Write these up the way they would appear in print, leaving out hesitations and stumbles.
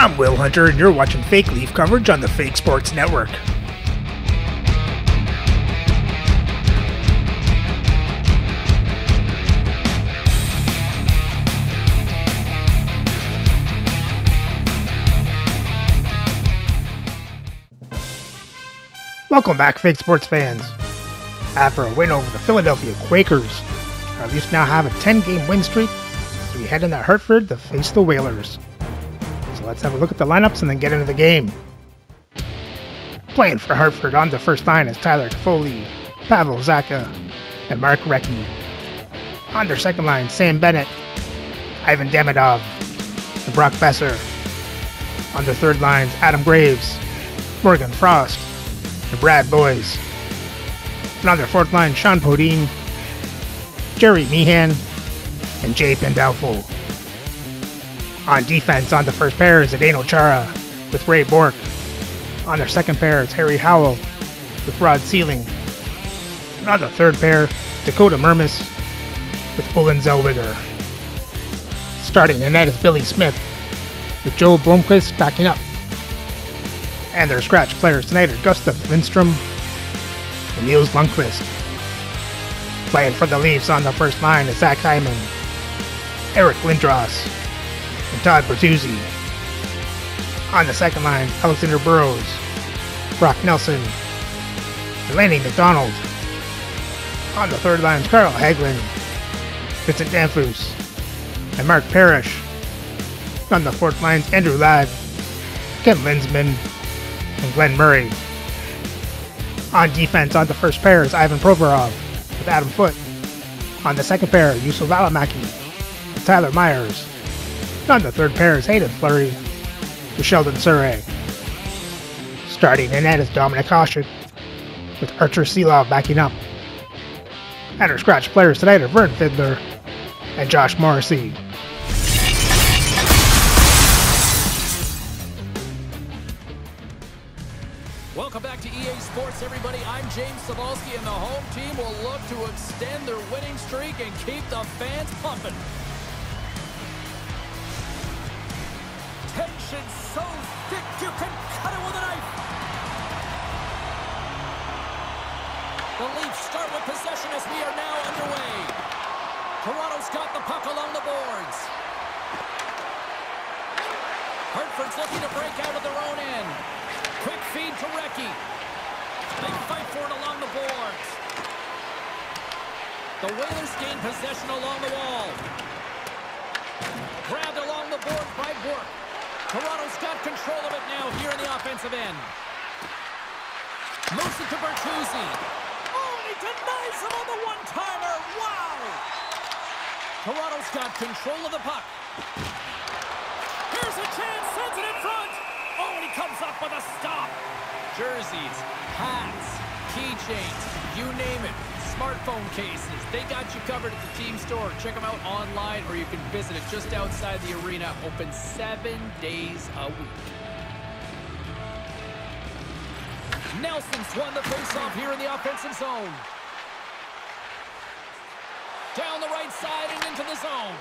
I'm Will Hunter, and you're watching Fake Leaf coverage on the Fake Sports Network. Welcome back, Fake Sports fans. After a win over the Philadelphia Quakers, our Leafs now have a 10-game win streak as we head into Hartford to face the Whalers. So let's have a look at the lineups and then get into the game. Playing for Hartford on the first line is Tyler Toffoli, Pavel Zacha, and Mark Recchi. On their second line, Sam Bennett, Ivan Demidov, and Brock Besser. On their third lines, Adam Graves, Morgan Frost, and Brad Boyes. And on their fourth line, Sean Podine, Jerry Meehan, and Jay Pandolfo. On defense, on the first pair is Zdeno Chara with Ray Bourque. On their second pair is Harry Howell with Rod Sealing. And on the third pair, Dakota Mermis with Bullen Zellweger. Starting in net is Billy Smith with Joe Blomqvist backing up. And their scratch players tonight are Gustav Lindstrom and Niels Lundqvist. Playing for the Leafs on the first line is Zach Hyman, Eric Lindros, and Todd Bertuzzi. On the second line, Alexander Burrows, Brock Nelson, and Lanny McDonald. On the third line is Carl Hagelin, Vincent Danfus, and Mark Parrish. On the fourth line is Andrew Ladd, Ken Linsman, and Glenn Murray. On defense, on the first pair is Ivan Provorov with Adam Foote. On the second pair, Yusuf Alamaki with Tyler Myers. And on the third pair is Hayden Fleury with Sheldon Surrey. Starting in net is Dominic Hasek with Archer Seelov backing up. And our scratch players tonight are Vern Fiddler and Josh Morrissey. Welcome back to EA Sports, everybody. I'm James Cebulski, and the home team will look to extend their winning streak and keep the fans pumping. Tension so thick you can cut it with a knife. The Leafs start with possession as we are now underway. Toronto's got the puck along the boards. Hartford's looking to break out of their own end. Quick feed to Recchi. They fight for it along the boards. The Whalers gain possession along the wall. Grabbed along the board by Bourque. Toronto's got control of it now here in the offensive end. Moves it to Bertuzzi. Oh, and he denies him on the one-timer. Wow! Toronto's got control of the puck. Here's a chance, sends it in front. Oh, and he comes up with a stop. Jerseys, hats, keychains, you name it. Smartphone cases. They got you covered at the team store. Check them out online, or you can visit it just outside the arena. Open 7 days a week. Nelson's won the faceoff here in the offensive zone. Down the right side and into the zone.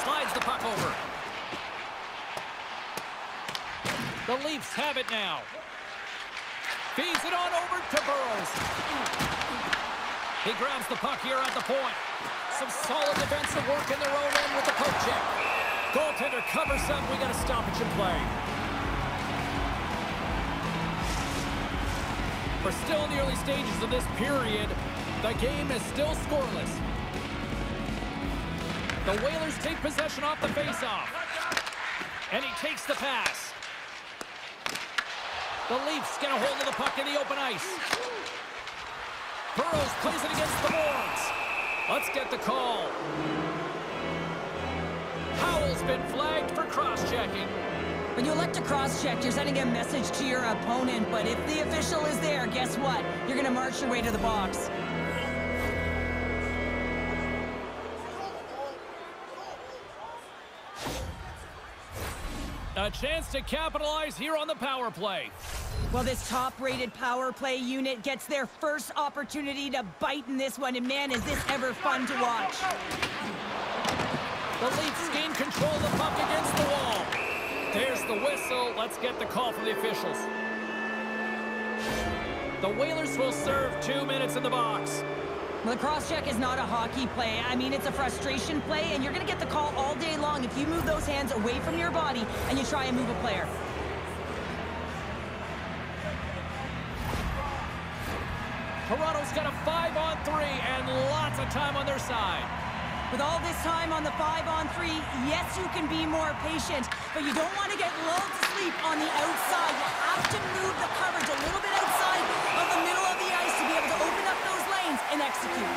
Slides the puck over. The Leafs have it now. Feeds it on over to Burrows. He grabs the puck here at the point. Some solid defensive work in their own end with the poke check. Goaltender covers up. We got a stoppage in play. We're still in the early stages of this period. The game is still scoreless. The Whalers take possession off the faceoff. And he takes the pass. The Leafs get a hold of the puck in the open ice. Burrows plays it against the boards. Let's get the call. Howell's been flagged for cross-checking. When you elect to cross-check, you're sending a message to your opponent, but if the official is there, guess what? You're going to march your way to the box. A chance to capitalize here on the power play. Well, this top-rated power play unit gets their first opportunity to bite in this one, and man, is this ever fun to watch. The Leafs gain control whistle. Let's get the call from the officials. The Whalers will serve 2 minutes in the box. Well, the cross-check is not a hockey play. I mean, it's a frustration play, and you're going to get the call all day long if you move those hands away from your body and you try and move a player. Toronto's got a 5-on-3 and lots of time on their side. With all this time on the 5-on-3, yes, you can be more patient, but you don't want to get lulled to sleep on the outside. You have to move the coverage a little bit outside of the middle of the ice to be able to open up those lanes and execute.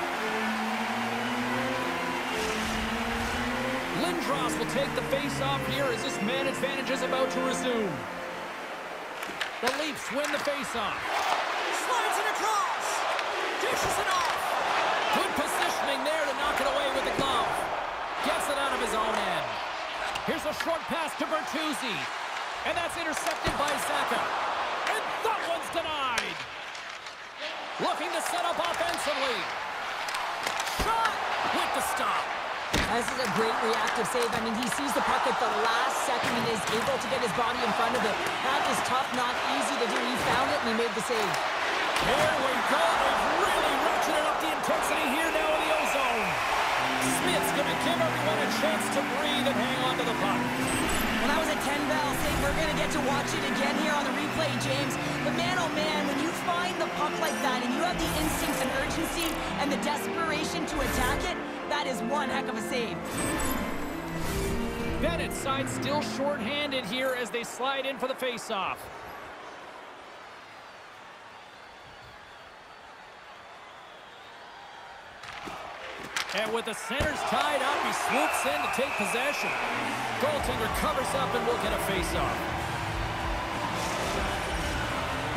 Lindros will take the face-off here as this man advantage is about to resume. The Leafs win the face-off. Slides it across. Dishes it off. Good positioning there to knock it away with the glove. Gets it out of his own end. Here's a short pass to Bertuzzi. And that's intercepted by Zacha. And that one's denied. Looking to set up offensively. Shot with the stop. This is a great reactive save. I mean, he sees the puck at the last second and is able to get his body in front of it. That is tough, not easy to do. He found it and he made the save. Here we go. They've really ratcheted up the intensity here now in the ozone. Smith's going to give everyone a chance to breathe and hang on to the puck. Well, that was a 10-bell save. We're going to get to watch it again here on the replay, James. But man, oh man, when you find the puck like that and you have the instincts and urgency and the desperation to attack it, that is one heck of a save. Bennett's side still short-handed here as they slide in for the face-off. And with the centers tied up, he swoops in to take possession. Goaltender covers up and will get a face-off.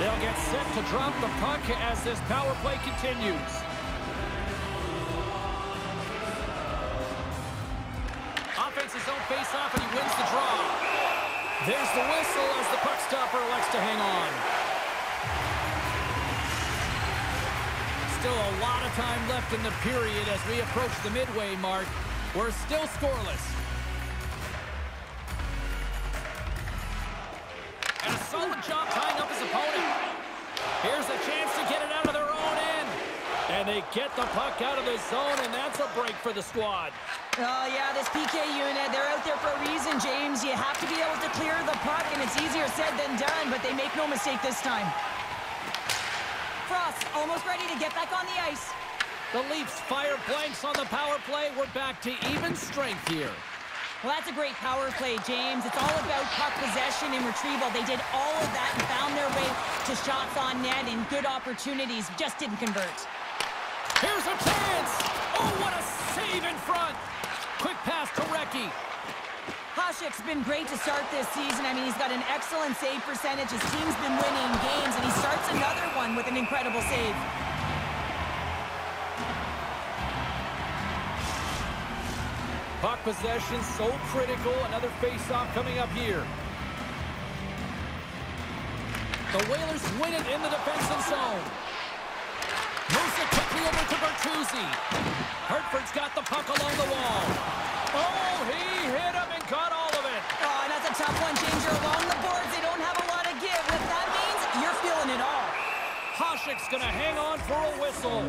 They'll get set to drop the puck as this power play continues. Offense his own face-off and he wins the draw. There's the whistle as the puck stopper elects to hang on. Still a lot of time left in the period as we approach the midway mark. We're still scoreless. And a solid job tying up his opponent. Here's a chance to get it out of their own end. And they get the puck out of the zone, and that's a break for the squad. Oh, yeah, this PK unit, they're out there for a reason, James. You have to be able to clear the puck, and it's easier said than done, but they make no mistake this time. Frost almost ready to get back on the ice. The Leafs fire blanks on the power play. We're back to even strength here. Well, that's a great power play, James. It's all about puck possession and retrieval. They did all of that and found their way to shots on net and good opportunities. Just didn't convert. Here's a chance. Oh, what a save in front. Quick pass to Recchi. Hasek's been great to start this season. I mean, he's got an excellent save percentage. His team's been winning games, and he starts another one with an incredible save. Puck possession so critical. Another face-off coming up here. The Whalers win it in the defensive zone. Moves it quickly over to Bertuzzi. Hartford's got the puck along the wall. Oh, he hit him and got all of it. Oh, and that's a tough one, James. You're along the boards. They don't have a lot of give. What that means, you're feeling it all. Hasek's going to hang on for a whistle.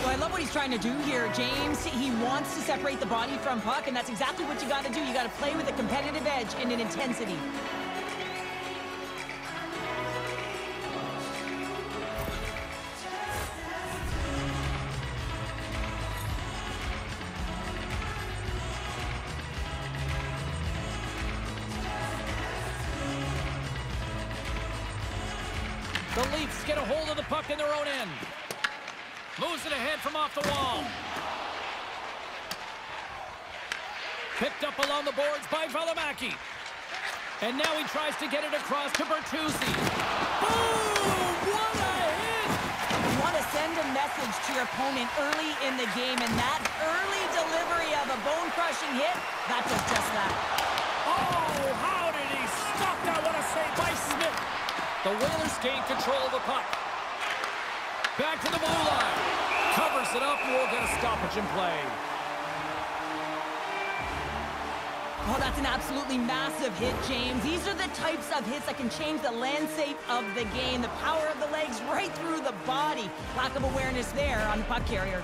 Well, I love what he's trying to do here, James. He wants to separate the body from puck, and that's exactly what you got to do. You got to play with a competitive edge and an intensity. The Leafs get a hold of the puck in their own end. Moves it ahead from off the wall. Picked up along the boards by Valimaki. And now he tries to get it across to Bertuzzi. Boom! What a hit! You want to send a message to your opponent early in the game, and that early delivery of a bone-crushing hit, that does just that. Oh, how did he stop that? What a save by Smith. The Whalers gain control of the puck. Back to the blue line. Covers it up and we'll get a stoppage in play. Oh, that's an absolutely massive hit, James. These are the types of hits that can change the landscape of the game. The power of the legs right through the body. Lack of awareness there on the puck carrier.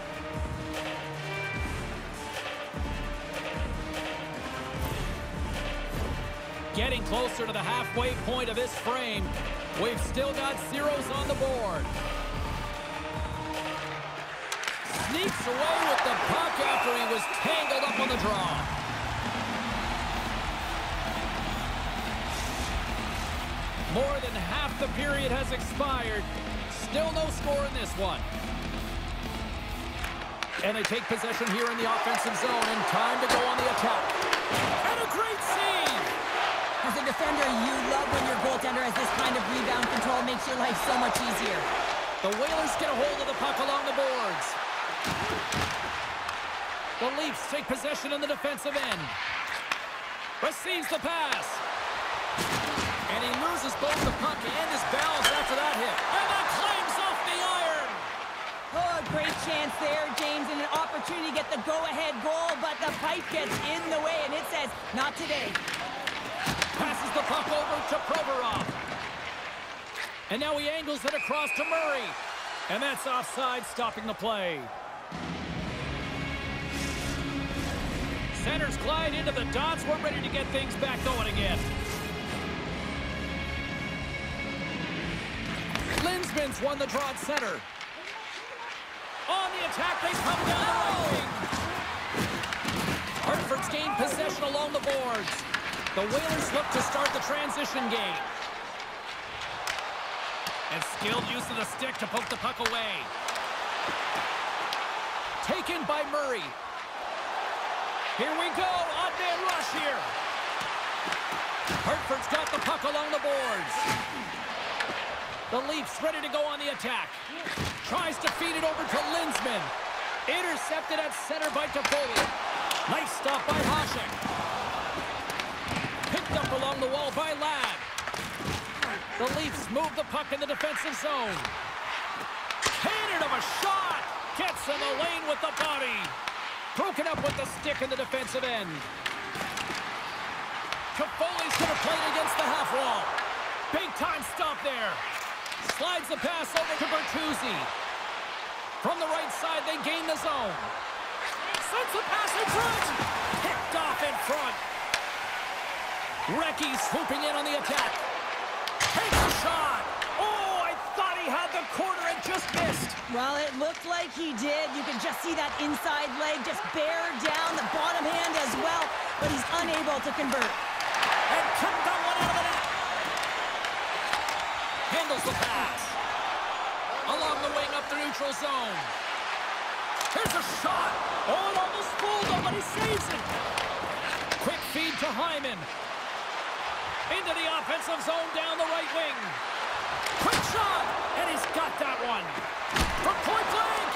Getting closer to the halfway point of this frame. We've still got zeros on the board. Sneaks away with the puck after he was tangled up on the draw. More than half the period has expired. Still no score in this one. And they take possession here in the offensive zone, and time to go on the attack. And a great save! As a defender, you love when your goaltender has this kind of rebound control. Makes your life so much easier. The Whalers get a hold of the puck along the boards. The Leafs take possession in the defensive end. Receives the pass. And he loses both the puck and his balance after that hit. And that claims off the iron. Oh, great chance there, James, and an opportunity to get the go-ahead goal, but the pipe gets in the way, and it says, not today. Passes the puck over to Provorov. And now he angles it across to Murray. And that's offside, stopping the play. Centers glide into the dots. We're ready to get things back going again. Linsman's won the draw at center. On the attack, they come down the right wing. Hartford's gained possession along the boards. The Whalers look to start the transition game. And skilled use of the stick to poke the puck away. Taken by Murray. Here we go, odd man rush here. Hartford's got the puck along the boards. The Leafs ready to go on the attack. Tries to feed it over to Linsman. Intercepted at center by Toffoli. Nice stop by Hasek. Picked up along the wall by Ladd. The Leafs move the puck in the defensive zone. Handed him a shot. Gets in the lane with the body. Broken up with the stick in the defensive end. Toffoli's going to play it against the half wall. Big time stop there. Slides the pass over to Bertuzzi. From the right side, they gain the zone. Sends the pass in front. Picked off in front. Recchi swooping in on the attack. Takes a shot. Oh, I thought he had the corner and just missed. Well, it looked like he did. You can just see that inside leg just bear down, the bottom hand as well, but he's unable to convert. And took that one out of the net. Handles the pass. Along the wing up the neutral zone. Here's a shot. Oh, it almost fooled him, but he saves it. Quick feed to Hyman. Into the offensive zone down the right wing. Quick shot, and he's got that one. From point blank,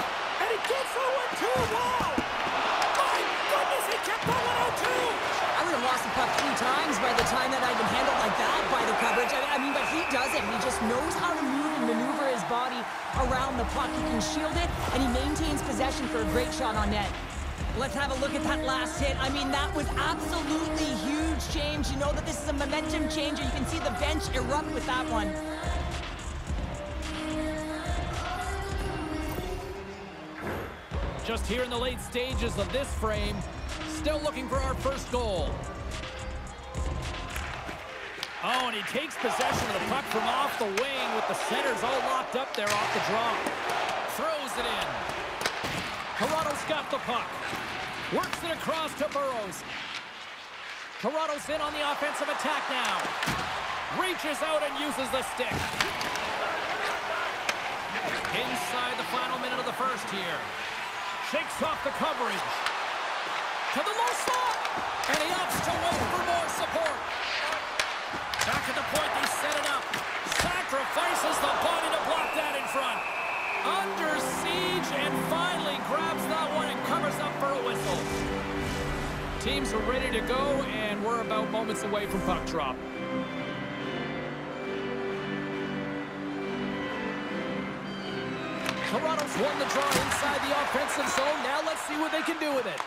and he gets that one too. Wow! My goodness, he kept that one out too. I would have lost the puck 3 times by the time that I'd been handled like that by the coverage. I mean, but he does it. He just knows how to move and maneuver his body around the puck. He can shield it, and he maintains possession for a great shot on net. Let's have a look at that last hit. I mean, that was absolutely huge, James. You know that this is a momentum changer. You can see the bench erupt with that one. Just here in the late stages of this frame, still looking for our first goal. Oh, and he takes possession of the puck from off the wing with the centers all locked up there off the draw. Throws it in. Toronto's got the puck. Works it across to Burrows. Toronto's in on the offensive attack now. Reaches out and uses the stick. Inside the final minute of the first here. Shakes off the coverage. To the low slot. And he opts to wait for more support. Back at the point, they set it up. Sacrifices the body to block that in front. Under siege and finally grabs that one and covers up for a whistle. Teams are ready to go, and we're about moments away from puck drop. Toronto's won the draw inside the offensive zone. Now let's see what they can do with it.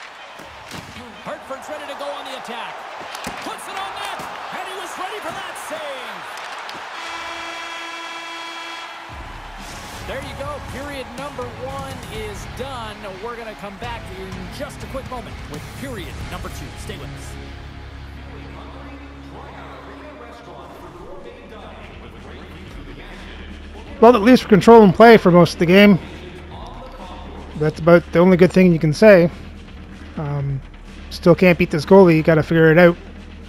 Hartford's ready to go on the attack. it on net, and he was ready for that save. There you go. Period number 1 is done. We're going to come back in just a quick moment with period number 2. Stay with us. Well, at least we're controlling play for most of the game. That's about the only good thing you can say. Still can't beat this goalie. You got to figure it out.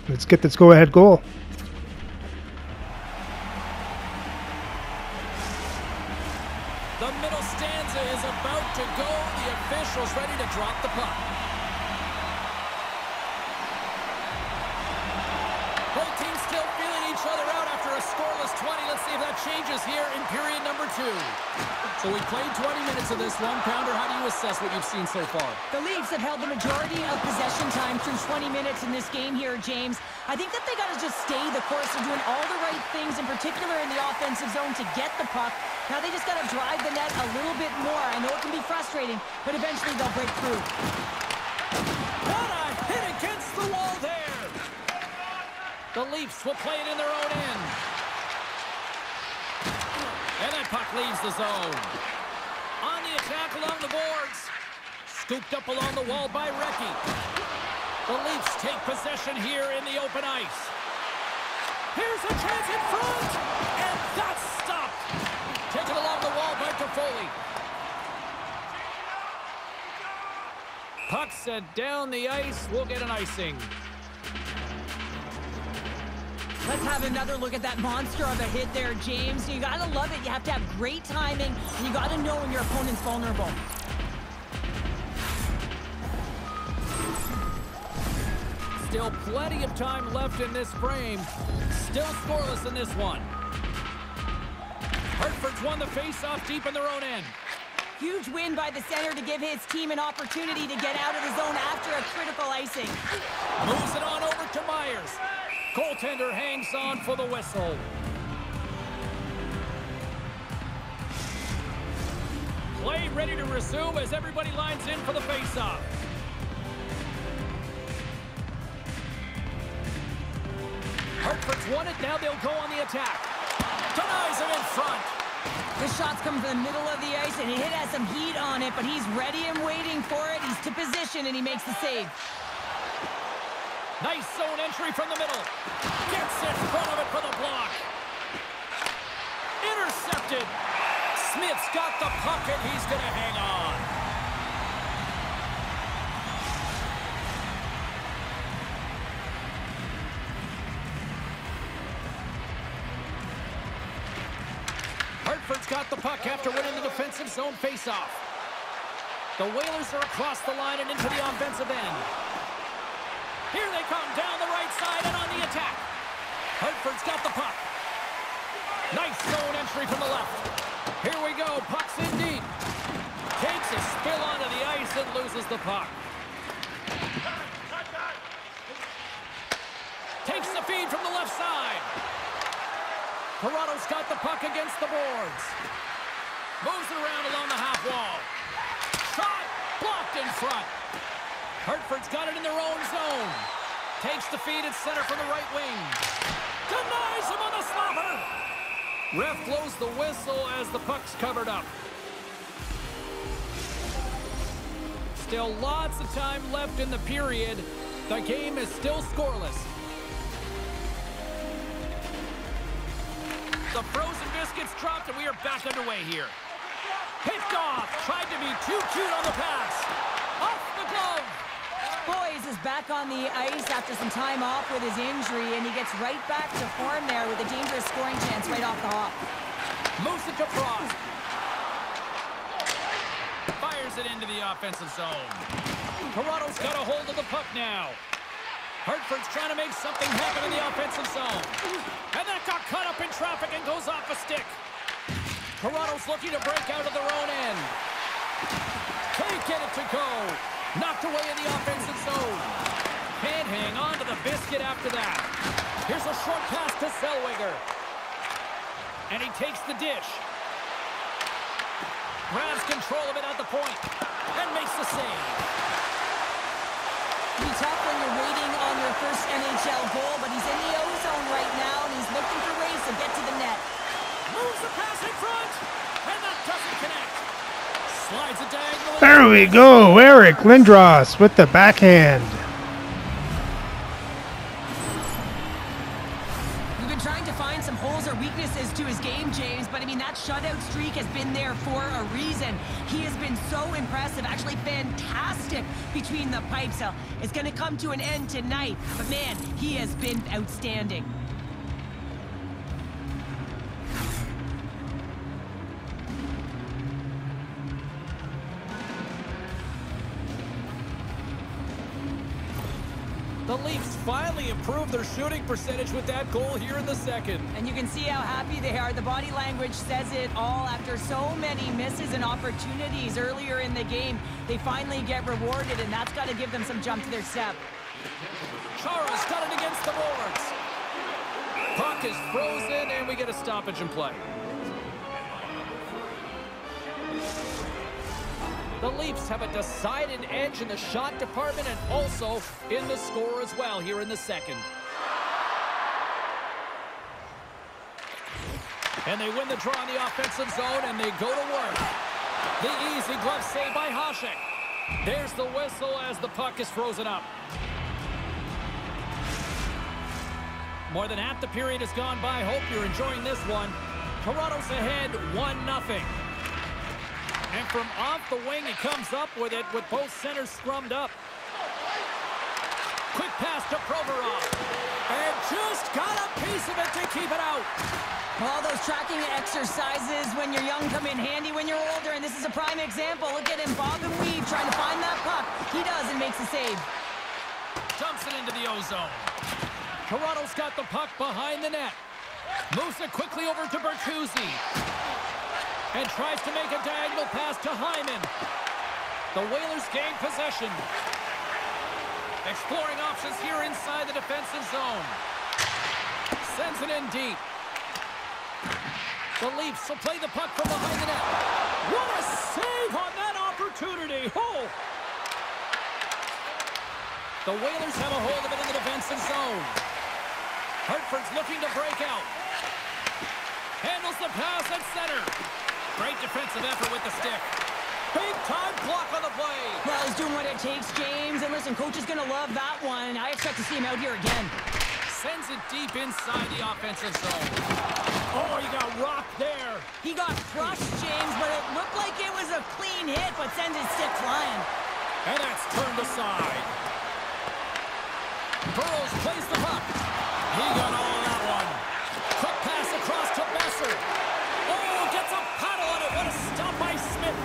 Let's get this go-ahead goal. The middle stanza is about to go. The official's ready to drop the puck. Both teams still feeling each other out after a scoreless 20. Let's see if that changes here in period number 2. So we played 20 minutes of this one. Pounder, how do you assess what you've seen so far? The Leafs have held the majority of possession time through 20 minutes in this game here, James. I think that they got to just stay the course. They're doing all the right things, in particular in the offensive zone, to get the puck. Now they just got to drive the net a little bit more. I know it can be frustrating, but eventually they'll break through. What a hit against the wall there. The Leafs will play it in their own end. And that puck leaves the zone. On the attack along the boards. Scooped up along the wall by Recchi. The Leafs take possession here in the open ice. Here's a chance in front. And that's stopped. Taken along the wall by Toffoli. Puck sent down the ice. We'll get an icing. Let's have another look at that monster of a hit there, James. You got to love it. You have to have great timing. And you got to know when your opponent's vulnerable. Still plenty of time left in this frame. Still scoreless in this one. Hartford's won the face-off deep in their own end. Huge win by the center to give his team an opportunity to get out of the zone after a critical icing. Moves it on over to Myers. Goaltender hangs on for the whistle. Play ready to resume as everybody lines in for the face-off. Hartford's won it. Now they'll go on the attack. Denies him in front. The shot's coming from the middle of the ice, and it has some heat on it, but he's ready and waiting for it. He's to position, and he makes the save. Nice zone entry from the middle. Gets in front of it for the block. Intercepted. Smith's got the puck, and he's going to hang on. Hartford's got the puck after winning the defensive zone faceoff. The Whalers are across the line and into the offensive end. Here they come down the right side and on the attack. Hartford's got the puck. Nice zone entry from the left. Here we go. Puck's in deep. Takes a spill onto the ice and loses the puck. Takes the feed from the left side. Toronto's got the puck against the boards. Moves it around along the half wall. Shot blocked in front. Hartford's got it in their own zone. Takes the feed at center from the right wing. Denies him on the slapper. Ref blows the whistle as the puck's covered up. Still lots of time left in the period. The game is still scoreless. The frozen biscuits dropped and we are back underway here. Picked off. Tried to be too cute on the pass. Off the glove. Boys is back on the ice after some time off with his injury, and he gets right back to form there with a dangerous scoring chance right off the hop. Moves it to Frost. Fires it into the offensive zone. Toronto's got a hold of the puck now. Hartford's trying to make something happen in the offensive zone. And that got caught up in traffic and goes off a stick. Toronto's looking to break out of their own end. Can't get it to go. Knocked away in the offensive zone. Can't hang on to the biscuit after that. Here's a short pass to Zellweger. And he takes the dish. Grabs control of it at the point. And makes the save. It can be tough when you're waiting on your first NHL goal, but he's in the O-zone right now, and he's looking for ways to get to the net. Moves the pass in front, and that doesn't connect. Slides it diagonally. There we go. Eric Lindros with the backhand. We've been trying to find some holes or weaknesses to his game, James, but I mean, that shutout streak has been there for a reason. He has been so impressive, actually fantastic between the pipes. So it's going to come to an end tonight, but man, he has been outstanding. The Leafs finally improved their shooting percentage with that goal here in the second. And you can see how happy they are. The body language says it all. After so many misses and opportunities earlier in the game, they finally get rewarded, and that's got to give them some jump to their step. Chara's got it against the boards. Puck is frozen, and we get a stoppage in play. The Leafs have a decided edge in the shot department and also in the score as well here in the second. And they win the draw in the offensive zone, and they go to work. The easy glove save by Hasek. There's the whistle as the puck is frozen up. More than half the period has gone by. Hope you're enjoying this one. Toronto's ahead 1-0. And from off the wing, he comes up with it with both centers scrummed up. Quick pass to Provorov. And just got a piece of it to keep it out. All those tracking exercises when you're young come in handy when you're older, and this is a prime example. Look at him bob and weave trying to find that puck. He does and makes a save. Dumps it into the O-zone. Toronto's got the puck behind the net. Moves it quickly over to Bertuzzi. And tries to make a diagonal pass to Hyman. The Whalers gain possession. Exploring options here inside the defensive zone. Sends it in deep. The Leafs will play the puck from behind the net. What a save on that opportunity. Oh! The Whalers have a hold of it in the defensive zone. Hartford's looking to break out. Handles the pass at center. Great defensive effort with the stick. Big-time block on the play. Well, he's doing what it takes, James. And listen, coach is going to love that one. I expect to see him out here again. Sends it deep inside the offensive zone. Oh, he got rocked there. He got crushed, James, but it looked like it was a clean hit, but sends his stick flying. And that's turned aside. Burrows plays the puck. He got all of that one. Quick pass across to Besser. Oh, gets a paddle on it. What a stop by Smith.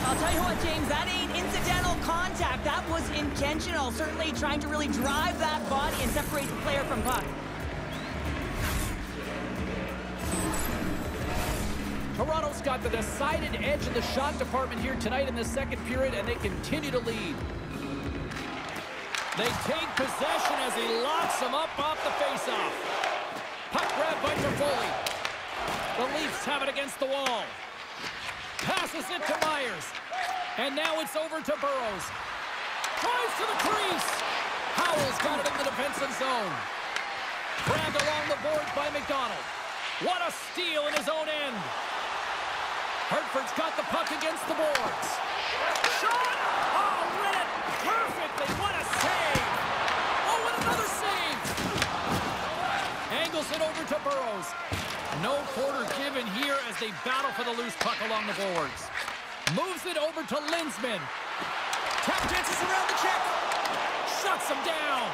I'll tell you what, James, that ain't incidental contact. That was intentional. Certainly trying to really drive that body and separate the player from puck. Toronto's got the decided edge in the shot department here tonight in the second period, and they continue to lead. They take possession as he locks him up off the faceoff. Puck grab by Toffoli. The Leafs have it against the wall. Passes it to Myers. And now it's over to Burrows. Drives to the crease. Howell's got it in the defensive zone. Grabbed along the boards by McDonald. What a steal in his own end. Hartford's got the puck against the boards. Shot! Oh, read it perfectly. What a save! Oh, and another save! Angles it over to Burrows. No quarter given here as they battle for the loose puck along the boards. Moves it over to Linsman. Tap dances around the check. Shuts him down.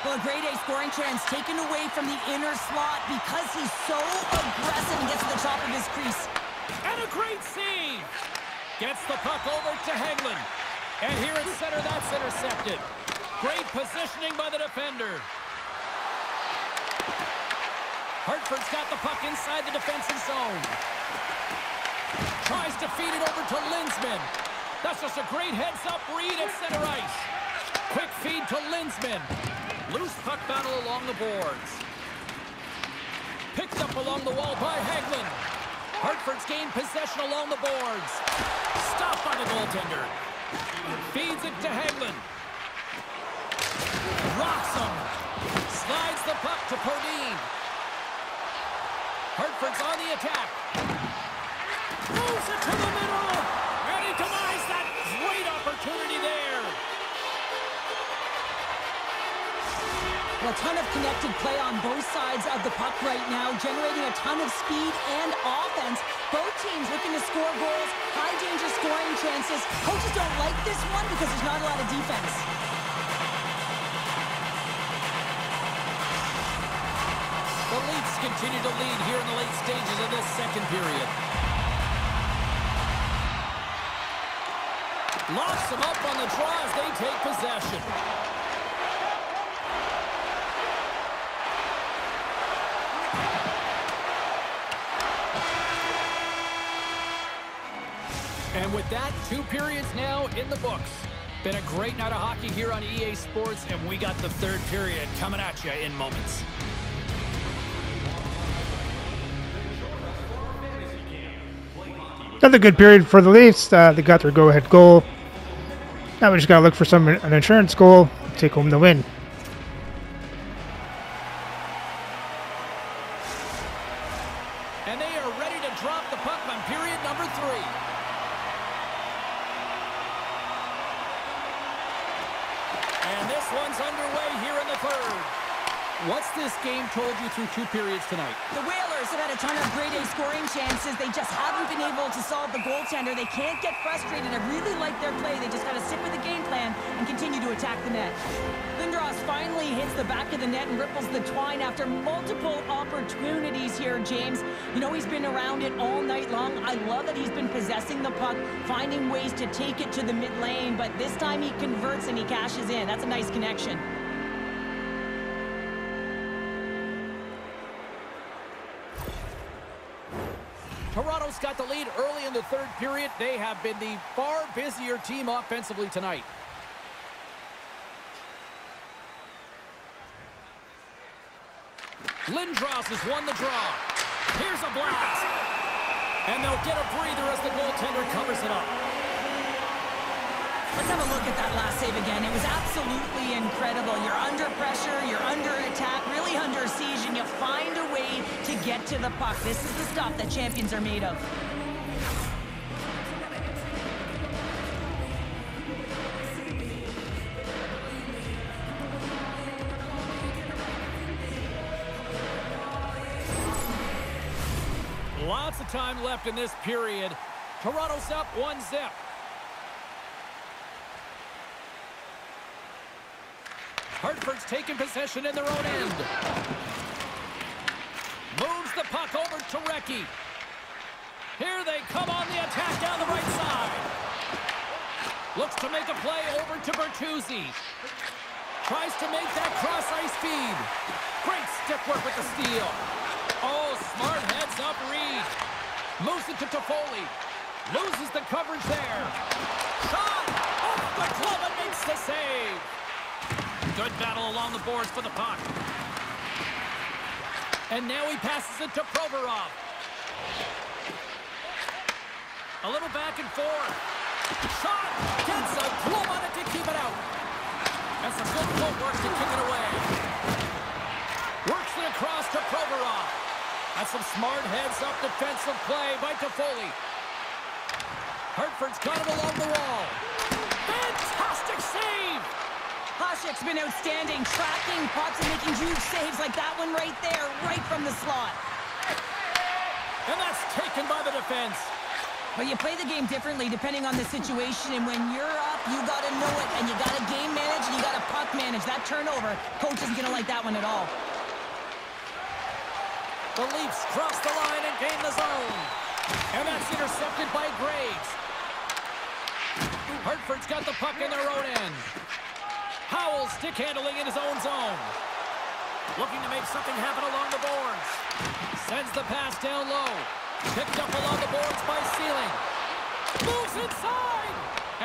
Well, a grade A scoring chance taken away from the inner slot because he's so aggressive and gets to the top of his crease. And a great save. Gets the puck over to Hagelin. And here at center, that's intercepted. Great positioning by the defender. Hartford's got the puck inside the defensive zone. Tries to feed it over to Linsman. That's just a great heads-up read at center ice. Quick feed to Linsman. Loose puck battle along the boards. Picked up along the wall by Hagelin. Hartford's gained possession along the boards. Stopped by the goaltender. Feeds it to Hagelin. Rocks him. Slides the puck to Podine. Hartford's on the attack. Moves it to the middle. And he denies that great opportunity there. A ton of connected play on both sides of the puck right now, generating a ton of speed and offense. Both teams looking to score goals, high danger scoring chances. Coaches don't like this one because there's not a lot of defense. The Leafs continue to lead here in the late stages of this second period. Locks them up on the draw as they take possession. And with that, 2 periods now in the books. Been a great night of hockey here on EA Sports, and we got the third period coming at you in moments. Another good period for the Leafs. They got their go-ahead goal. Now we just got to look for an insurance goal, take home the win. And they are ready to drop the puck on period number 3. And this one's underway here in the third. What's this game told you through 2 periods tonight? The Whalers have had a ton of grade A scoring chances. They just haven't been able to solve the goaltender. They can't get frustrated. I really like their play. They just got to stick with the game plan and continue to attack the net. Lindros finally hits the back of the net and ripples the twine after multiple opportunities here, James. You know, he's been around it all night long. I love that he's been possessing the puck, finding ways to take it to the mid lane, but this time he converts and he cashes in. That's a nice connection. Toronto's got the lead early in the third period. They have been the far busier team offensively tonight. Lindros has won the draw. Here's a blast. And they'll get a breather as the goaltender covers it up. Let's have a look at that last save again. It was absolutely incredible. You're under pressure, you're under attack, really under siege, and you find a way to get to the puck. This is the stuff that champions are made of. Lots of time left in this period. Toronto's up 1-0. Hartford's taking possession in their own end. Moves the puck over to Recchi. Here they come on the attack down the right side. Looks to make a play over to Bertuzzi. Tries to make that cross-ice feed. Great stick work with the steal. Oh, smart heads up Reed. Moves it to Toffoli. Loses the coverage there. Shot! Off the glove and makes the save. Good battle along the boards for the puck. And now he passes it to Provorov. A little back and forth. Shot! Gets a glove on it to keep it out. And some good footwork to kick it away. Works it across to Provorov. That's some smart heads-up defensive play by Toffoli. Hartford's got it along the wall. Fantastic save! Hasek's been outstanding, tracking pucks and making huge saves like that one right there, right from the slot. And that's taken by the defense. But you play the game differently depending on the situation, and when you're up, you got to know it, and you got to game manage, and you got to puck manage. That turnover, coach isn't going to like that one at all. The Leafs cross the line and gain the zone. And that's intercepted by Graves. Hartford's got the puck in their own end. Howell stick handling in his own zone. Looking to make something happen along the boards. Sends the pass down low. Picked up along the boards by Sealing. Moves inside.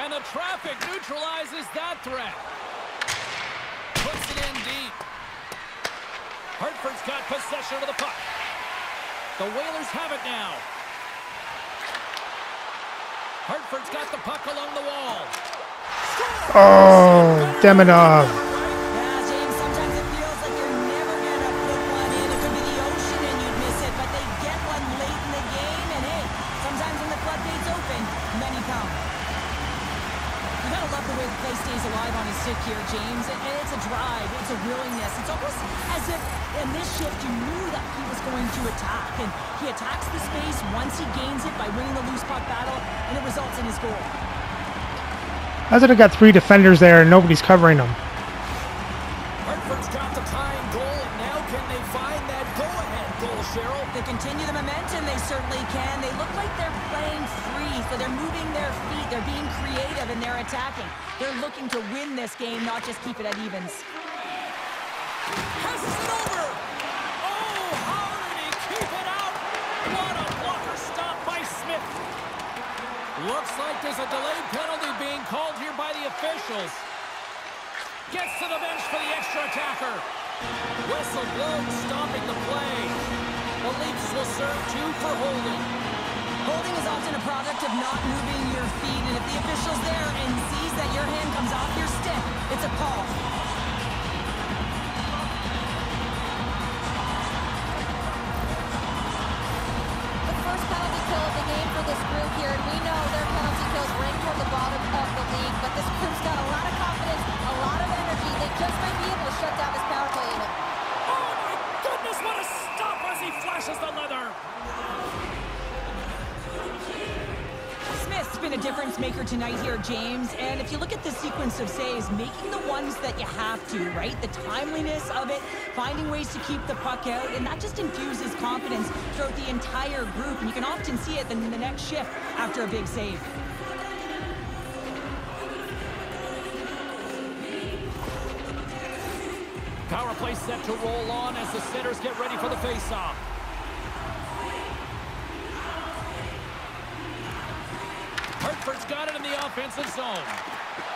And the traffic neutralizes that threat. Puts it in deep. Hartford's got possession of the puck. The Whalers have it now. Hartford's got the puck along the wall. Oh, Demidov. Yeah, James, many pounds. You gotta love the way the play stays alive on his stick here, James. And it's a drive, it's a willingness. It's almost as if in this shift you knew that he was going to attack. And he attacks the space once he gains it by winning the loose puck battle, and it results in his goal. How's it got 3 defenders there and nobody's covering them? Hartford's got the tying goal, and now can they find that go-ahead goal, Cheryl? They continue the momentum, they certainly can. They look like they're playing free, so they're moving their feet, they're being creative, and they're attacking. They're looking to win this game, not just keep it at evens. Passes it over! Oh, how did he keep it out? What a blocker stop by Smith. Looks like there's a delayed penalty being called here by the officials. Gets to the bench for the extra attacker. Whistle blown, stopping the play. The Leafs will serve 2 for holding. Holding is often a product of not moving your feet, and if the official's there and sees that your hand comes off your stick, it's a call. The first penalty kill of the game for this group here, and we know their penalty kills rank toward the bottom of the league, but this group's got a lot of confidence, a lot of energy. They just might be able to shut down this power play unit. Oh my goodness, what a stop as he flashes the leather. Smith's been a difference maker tonight here, James, and if you look at the sequence of saves, making the ones that you have to, right? The timeliness of it, finding ways to keep the puck out, and that just infuses confidence throughout the entire group, and you can often see it in the next shift after a big save. Power play set to roll on as the centers get ready for the face-off. Hartford's got it in the offensive zone.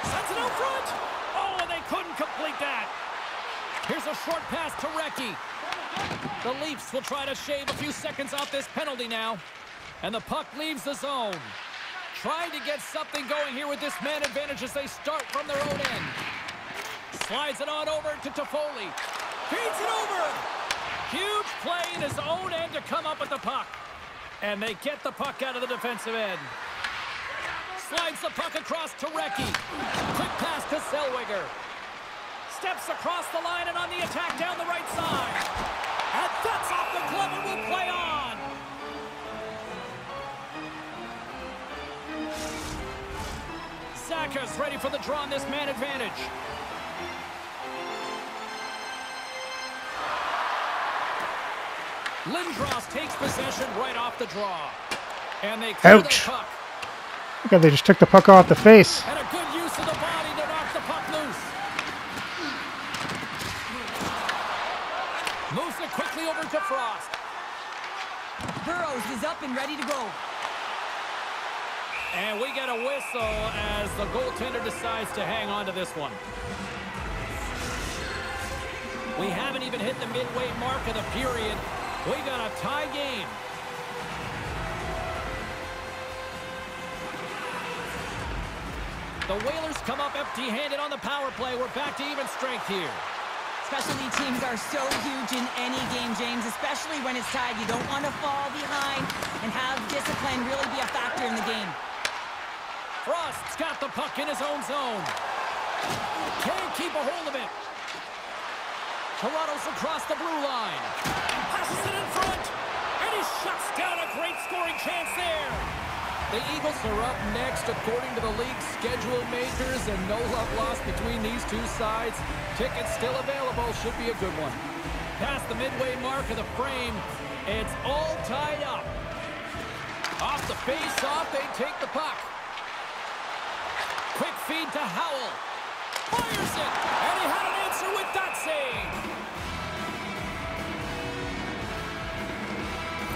Sends it out front. Oh, and they couldn't complete that. Here's a short pass to Recchi. The Leafs will try to shave a few seconds off this penalty now. And the puck leaves the zone. Trying to get something going here with this man advantage as they start from their own end. Slides it on over to Toffoli. Feeds it over. Huge play in his own end to come up with the puck. And they get the puck out of the defensive end. Slides the puck across to Recchi. Quick pass to Zellweger. Steps across the line and on the attack down the right side. And that's off the glove and will play on. Saka's ready for the draw on this man advantage. Lindros takes possession right off the draw. And they clear the puck. Look, they just took the puck off the face. And a good use of the body to knock the puck loose. Moves it quickly over to Frost. Burrows is up and ready to go. And we get a whistle as the goaltender decides to hang on to this one. We haven't even hit the midway mark of the period. We got a tie game. The Whalers come up empty-handed on the power play. We're back to even strength here. Specialty teams are so huge in any game, James, especially when it's tied. You don't want to fall behind and have discipline really be a factor in the game. Frost's got the puck in his own zone. Can't keep a hold of it. Toronto's across the blue line. Passes it in front. And he shuts down a great scoring chance there. The Eagles are up next according to the league's schedule makers, and no love lost between these two sides. Tickets still available. Should be a good one. Past the midway mark of the frame. It's all tied up. Off the face-off, they take the puck. Quick feed to Howell. Fires it, and he had an answer with that save.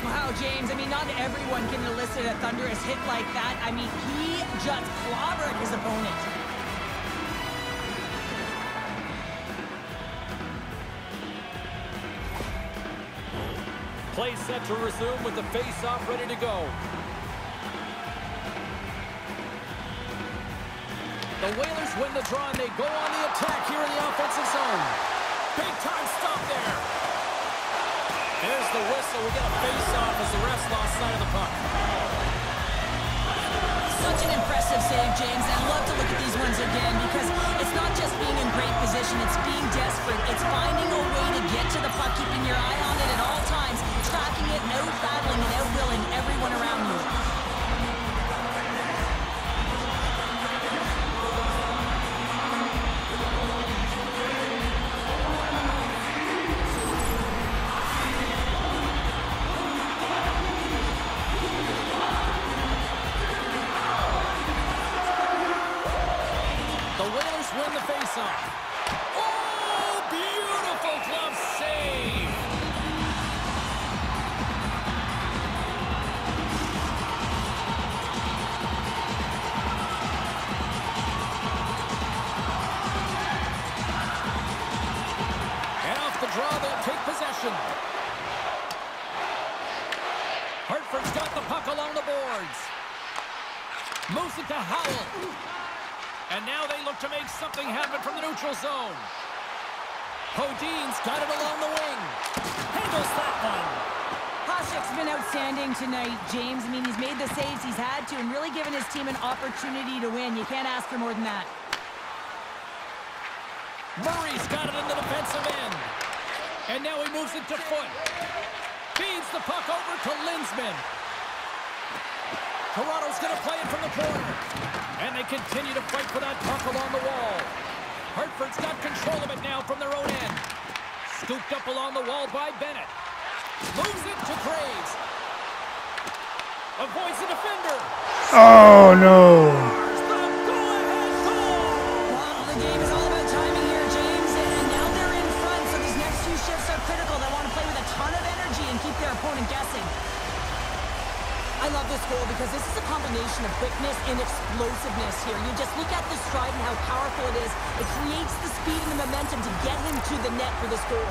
Wow, James, I mean, not everyone can elicit a thunderous hit like that. I mean, he just clobbered his opponent. Play set to resume with the face-off ready to go. The Whalers win the draw, and they go on the attack here in the offensive zone. Big-time stop there. There's the whistle. We get a face-off as the refs lost sight of the puck. Such a impressive save, James. I love to look at these ones again because it's not just being in great position, it's being desperate. It's finding a way to get to the puck, keeping your eye on it at all times, tracking it, out-battling and out-willing everyone around you. Win the faceoff. Oh, beautiful glove save. And off the draw, they'll take possession. Hartford's got the puck along the boards. Moves it to Howell. And now they look to make something happen from the neutral zone. Hodine's got it along the wing. Handles that one. Hasek's been outstanding tonight, James. I mean, he's made the saves he's had to and really given his team an opportunity to win. You can't ask for more than that. Murray's got it in the defensive end. And now he moves it to Foot. Feeds the puck over to Linsman. Toronto's going to play it from the corner. And they continue to fight for that puck along the wall. Hartford's got control of it now from their own end. Scooped up along the wall by Bennett. Moves it to Graves. Avoids the defender. Oh, no. The go-ahead goal. Well, the game is all about timing here, James. And now they're in front, so these next two shifts are critical. They want to play with a ton of energy and keep their opponent guessing. I love this goal because this is a combination of quickness and explosiveness here. You just look at the stride and how powerful it is. It creates the speed and the momentum to get him to the net for this goal.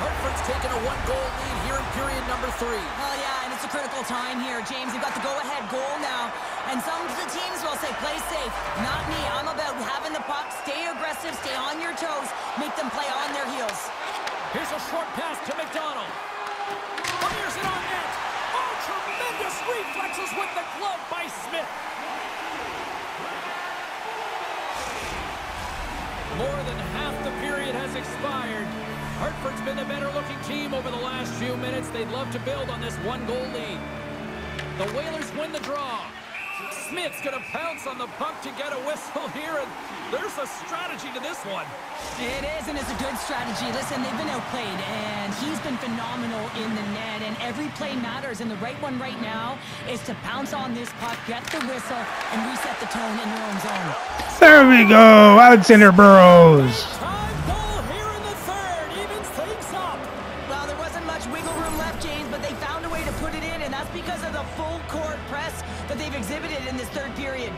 Hartford's taken a one-goal lead here in period number 3. Oh, yeah, and it's a critical time here, James. You've got the go-ahead goal now. And some of the teams will say, play safe. Not me. I'm about having the puck, stay aggressive, stay on your toes, make them play on their heels. Here's a short pass to McDonald. Fires it on net. Oh, tremendous reflexes with the glove by Smith. More than half the period has expired. Hartford's been the better-looking team over the last few minutes. They'd love to build on this one-goal lead. The Whalers win the draw. Smith's going to pounce on the puck to get a whistle here, and there's a strategy to this one. It is, and it's a good strategy. Listen, they've been outplayed, and he's been phenomenal in the net, and every play matters, and the right one right now is to pounce on this puck, get the whistle, and reset the tone in your own zone. There we go. Alexander Burrows. Time goal here in the third. Evens things up. Well, there wasn't much wiggle room left, James, but they found a way to put it in, and that's because of the full court press that they've exhibited in this third period.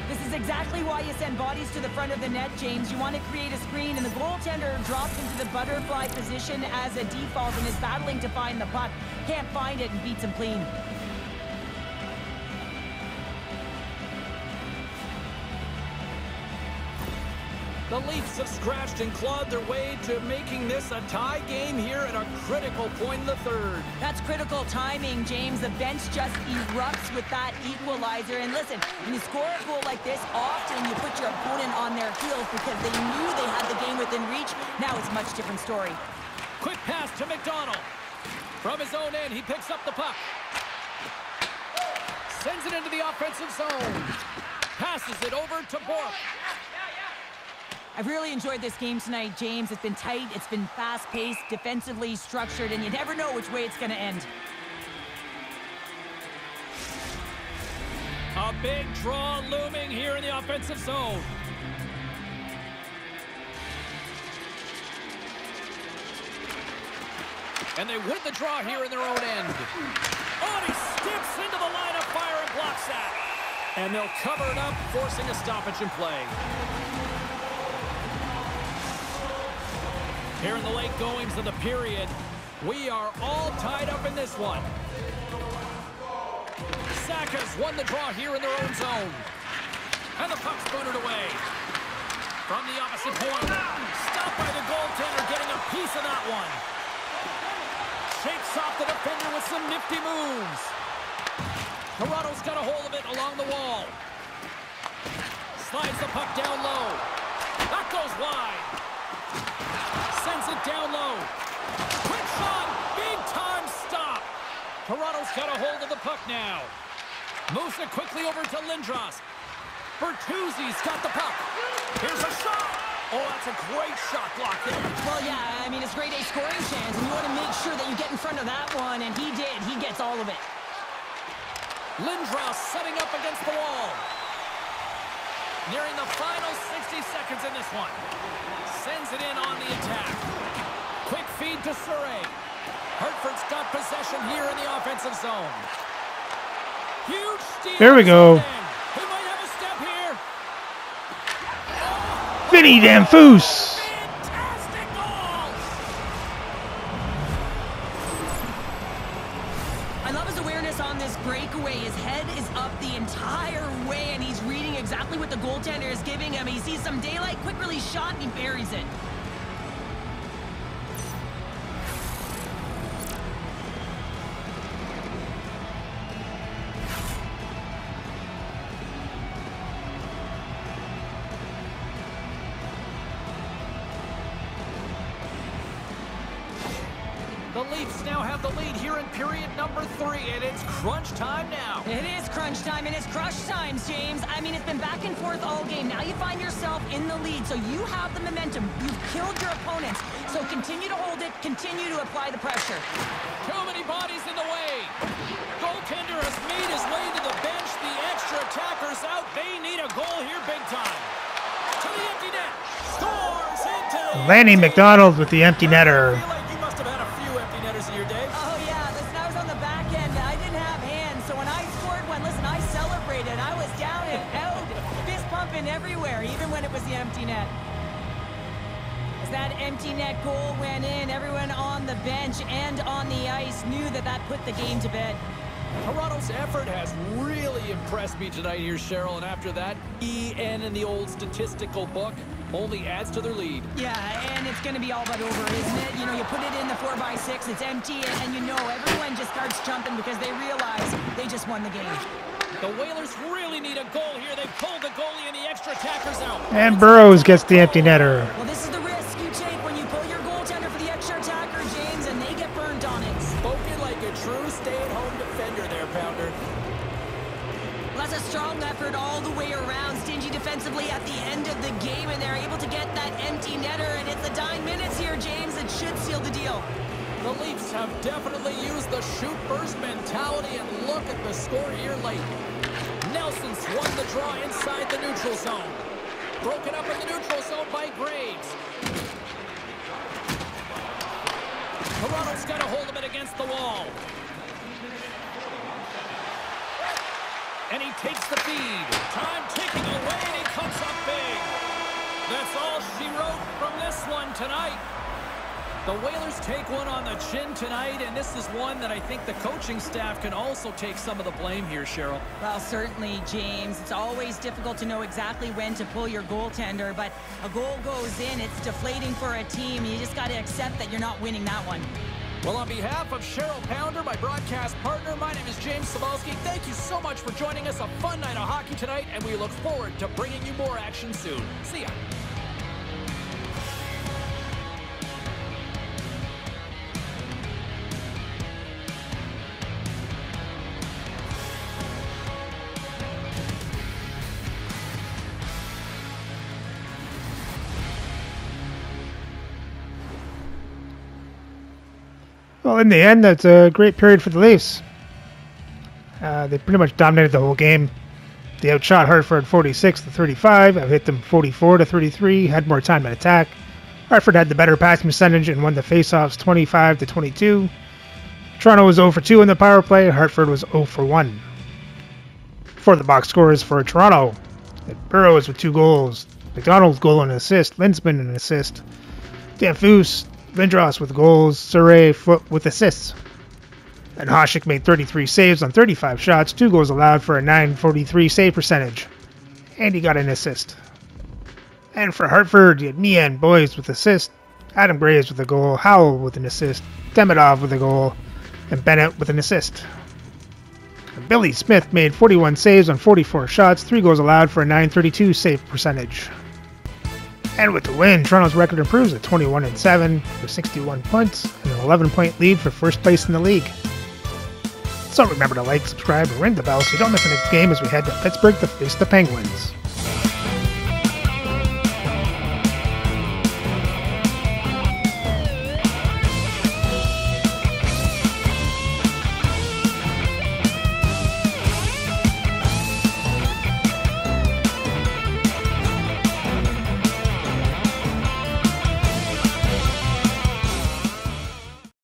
This is exactly why you send bodies to the front of the net, James. You want to create a screen, and the goaltender drops into the butterfly position as a default and is battling to find the puck. Can't find it and beats him clean. The Leafs have scratched and clawed their way to making this a tie game here at a critical point in the third. That's critical timing, James. The bench just erupts with that equalizer. And listen, when you score a goal like this, often you put your opponent on their heels because they knew they had the game within reach. Now it's a much different story. Quick pass to McDonald. From his own end, he picks up the puck. Sends it into the offensive zone. Passes it over to Bork. I've really enjoyed this game tonight, James. It's been tight, it's been fast-paced, defensively structured, and you never know which way it's going to end. A big draw looming here in the offensive zone. And they win the draw here in their own end. Oh, and he skips into the line of fire and blocks that. And they'll cover it up, forcing a stoppage in play. Here in the late goings of the period, we are all tied up in this one. Saka's won the draw here in their own zone. And the puck's booted away. From the opposite point, stopped by the defender with some nifty moves. Toronto's got a hold of it along the wall. Slides the puck down low. That goes wide. Sends it down low. Quick shot. Big time stop. Toronto's got a hold of the puck now. Moves it quickly over to Lindros. Bertuzzi's got the puck. Here's a shot. Oh, that's a great shot block there. Well, yeah, I mean, it's grade A scoring chance, and you want to make sure that you get in front of that one, and he did. He gets all of it. Lindros setting up against the wall. Nearing the final 60 seconds in this one. Sends it in on the attack. Quick feed to Surrey. Hartford's got possession here in the offensive zone. Huge steal. There we go. He might have a step here. Vinny Danfus. Fantastic goal. I love his awareness on this breakaway. His head is up the entire way, and he's reading exactly what the goaltender is giving him. He sees some daylight, quick release shot, and he buries it. The Leafs now have the lead here in period number 3, and it's crunch time now. It is crunch time, and it's crush times, James. I mean, it's been back and forth all game. Now you find yourself in the lead, so you have the momentum. You've killed your opponents, so continue to hold it, continue to apply the pressure. Too many bodies in the way. Goaltender has made his way to the bench. The extra attackers out. They need a goal here big time. To the empty net. Scores into the Lanny McDonald with the empty netter. I feel like you must have had a few empty netters in your day. Oh, yeah, listen, I was on the back end. I didn't have hands, so when I scored one, listen, I celebrated. I was down and out, fist pumping everywhere, even when it was the empty net. As that empty net goal went in, everyone on the bench and on the ice knew that that put the game to bed. Toronto's effort has really impressed me tonight here, Cheryl, and after that, EN in the old statistical book only adds to their lead. Yeah, and it's going to be all but over, isn't it? You know, you put it in the 4x6, it's empty, and you know everyone just starts jumping because they realize they just won the game. The Whalers really need a goal here. They pulled the goalie and the extra attackers out. And Burrows gets the empty netter. Well, this is the risk you take when you pull your goaltender for the extra attacker, James, and they get burned on it. Spoken like a true stay-at-home defender there, Pounder. Well, that's a strong effort all the way around. Stingy defensively at the end of the game, and they're able to get that empty netter, and it's the dying minutes here, James. It should seal the deal. The Leafs have definitely used the shoot-first mentality, and look at the score here late. Nelson's won the draw inside the neutral zone. Broken up in the neutral zone by Graves. Toronto's got a hold of it against the wall. And he takes the feed. Time ticking away, and he comes up big. That's all she wrote from this one tonight. The Whalers take one on the chin tonight, and this is one that I think the coaching staff can also take some of the blame here, Cheryl. Well, certainly, James. It's always difficult to know exactly when to pull your goaltender, but a goal goes in, it's deflating for a team. You just got to accept that you're not winning that one. Well, on behalf of Cheryl Pounder, my broadcast partner, my name is James Cebulski. Thank you so much for joining us. A fun night of hockey tonight, and we look forward to bringing you more action soon. See ya. Well, in the end, that's a great period for the Leafs. They pretty much dominated the whole game. They outshot Hartford 46-35. I've hit them 44-33. Had more time to attack. Hartford had the better passing percentage and won the faceoffs 25-22. Toronto was 0 for 2 in the power play. Hartford was 0 for 1. For the box scores for Toronto, Burrows with 2 goals. McDonald's goal and an assist. Linsman an assist. Danfus, Lindros with goals. Surrey with assists. And Hasek made 33 saves on 35 shots. 2 goals allowed for a .943 save percentage. And he got an assist. And for Hartford, you had Nian Boyes with assist. Adam Graves with a goal. Howell with an assist. Demidov with a goal. and Bennett with an assist. Billy Smith made 41 saves on 44 shots, 3 goals allowed for a .932 save percentage. And with the win, Toronto's record improves at 21-7 for 61 points and an 11-point lead for first place in the league. So remember to like, subscribe, and ring the bell so you don't miss the next game as we head to Pittsburgh to face the Penguins.